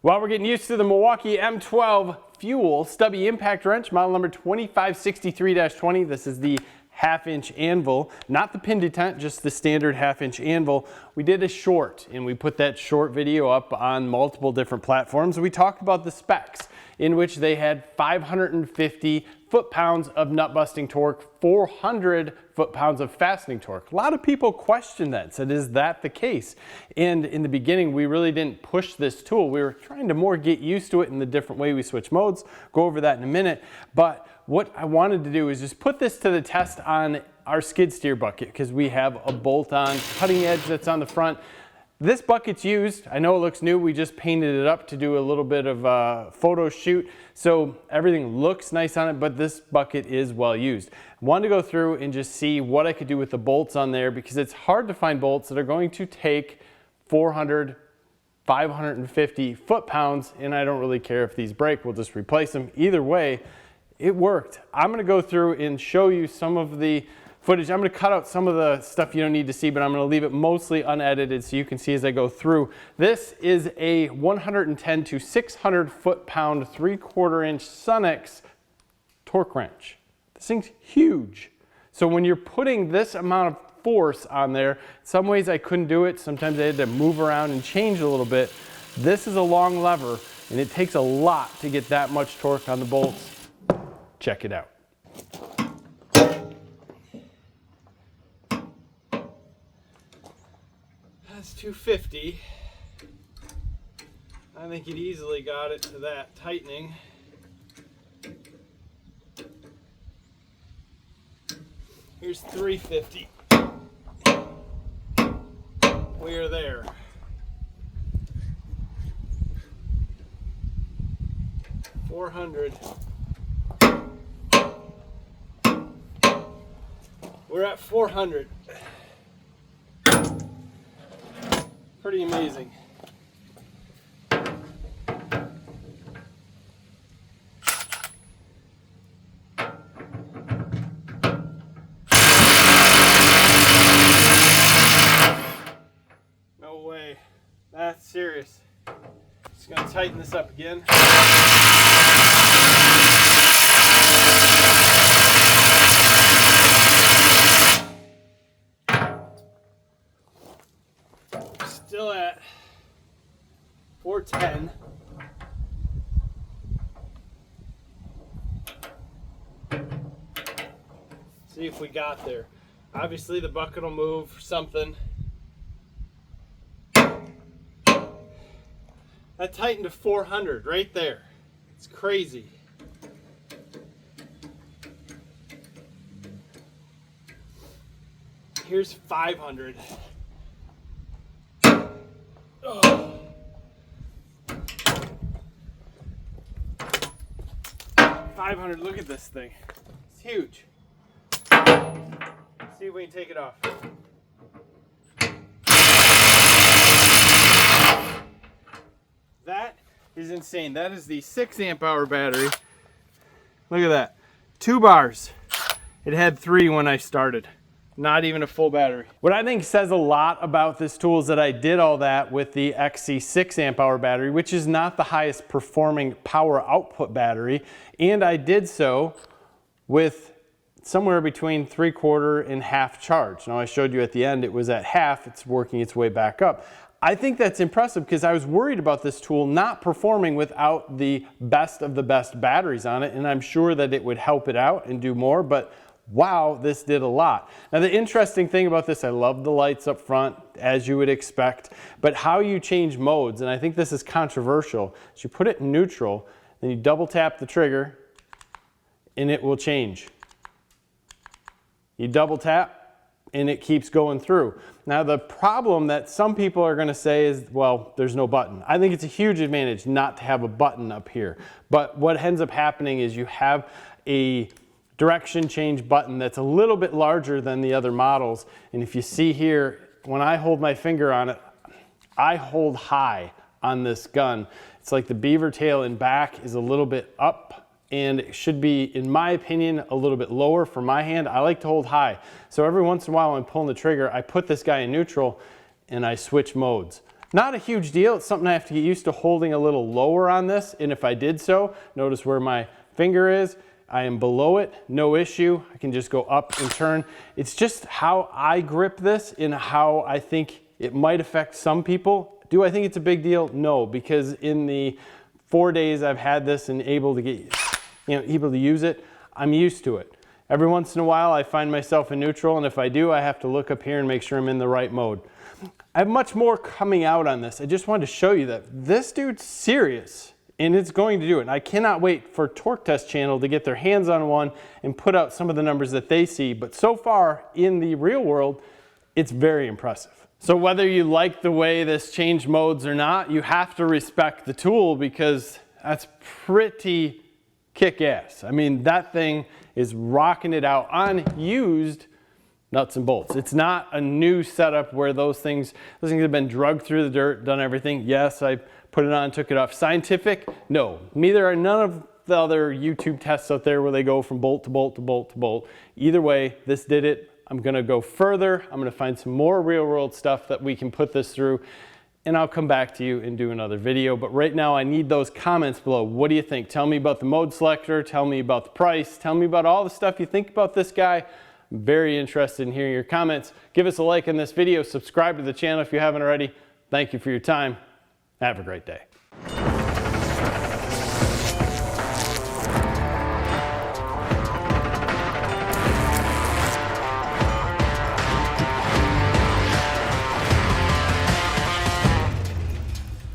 Well, we're getting used to the Milwaukee M12 FUEL stubby impact wrench, model number 2563-20. This is the half-inch anvil, not the pin detent, just the standard half-inch anvil. We did a short, and we put that short video up on multiple different platforms. We talked about the specs, in which they had 550 foot-pounds of nut-busting torque, 400 foot-pounds of fastening torque. A lot of people questioned that, said, is that the case? And in the beginning, we really didn't push this tool. We were trying to more get used to it in the different way we switch modes. Go over that in a minute. But what I wanted to do is just put this to the test on our skid steer bucket, because we have a bolt-on cutting edge that's on the front. This bucket's used. I know it looks new. We just painted it up to do a little bit of a photo shoot, so everything looks nice on it, but this bucket is well used. I wanted to go through and just see what I could do with the bolts on there, because it's hard to find bolts that are going to take 400, 550 foot-pounds, and I don't really care if these break. We'll just replace them. Either way, it worked. I'm going to go through and show you some of the footage. I'm going to cut out some of the stuff you don't need to see, but I'm going to leave it mostly unedited so you can see as I go through. This is a 110 to 600 foot-pound 3/4 inch Sunex torque wrench. This thing's huge. So when you're putting this amount of force on there, some ways I couldn't do it. Sometimes I had to move around and change a little bit. This is a long lever, and it takes a lot to get that much torque on the bolts. Check it out. That's 250. I think it easily got it to that tightening. Here's 350. We are there. 400. We're at 400. Pretty amazing. No way. That's serious. Just gonna tighten this up again. Still at 410. See if we got there. Obviously the bucket will move or something. That tightened to 400 right there. It's crazy. Here's 500. Oh. 500, look at this thing. It's huge. See if we can take it off. That is insane. That is the 6 amp hour battery. Look at that. 2 bars. It had 3 when I started. Not even a full battery. What I think says a lot about this tool is that I did all that with the XC 6 amp hour battery, which is not the highest performing power output battery. And I did so with somewhere between 3/4 and half charge. Now I showed you at the end it was at half, it's working its way back up. I think that's impressive because I was worried about this tool not performing without the best of the best batteries on it, and I'm sure that it would help it out and do more, but wow, this did a lot. Now the interesting thing about this, I love the lights up front, as you would expect, but how you change modes, and I think this is controversial, is you put it in neutral, then you double tap the trigger, and it will change. You double tap, and it keeps going through. Now the problem that some people are going to say is, well, there's no button. I think it's a huge advantage not to have a button up here, but what ends up happening is you have a direction change button that's a little bit larger than the other models, and if you see here, when I hold my finger on it, I hold high on this gun. It's like the beaver tail in back is a little bit up, and it should be, in my opinion, a little bit lower for my hand. I like to hold high. So every once in a while when I'm pulling the trigger, I put this guy in neutral and I switch modes. Not a huge deal. It's something I have to get used to holding a little lower on this. And if I did so, notice where my finger is. I am below it, no issue. I can just go up and turn. It's just how I grip this and how I think it might affect some people. Do I think it's a big deal? No, because in the 4 days I've had this and able to get, able to use it, I'm used to it. Every once in a while I find myself in neutral, and if I do, I have to look up here and make sure I'm in the right mode. I have much more coming out on this. I just wanted to show you that this dude's serious. And it's going to do it. And I cannot wait for Torque Test Channel to get their hands on one and put out some of the numbers that they see. But so far in the real world, it's very impressive. So whether you like the way this changed modes or not, you have to respect the tool because that's pretty kick-ass. I mean, that thing is rocking it out on used nuts and bolts. It's not a new setup where those things have been drugged through the dirt, done everything. Yes, I put it on, took it off. Scientific? No. Neither are none of the other YouTube tests out there where they go from bolt to bolt to bolt to bolt. Either way, this did it. I'm gonna go further. I'm gonna find some more real world stuff that we can put this through, and I'll come back to you and do another video. But right now I need those comments below. What do you think? Tell me about the mode selector, tell me about the price, tell me about all the stuff you think about this guy. I'm very interested in hearing your comments. Give us a like on this video, subscribe to the channel if you haven't already. Thank you for your time. Have a great day.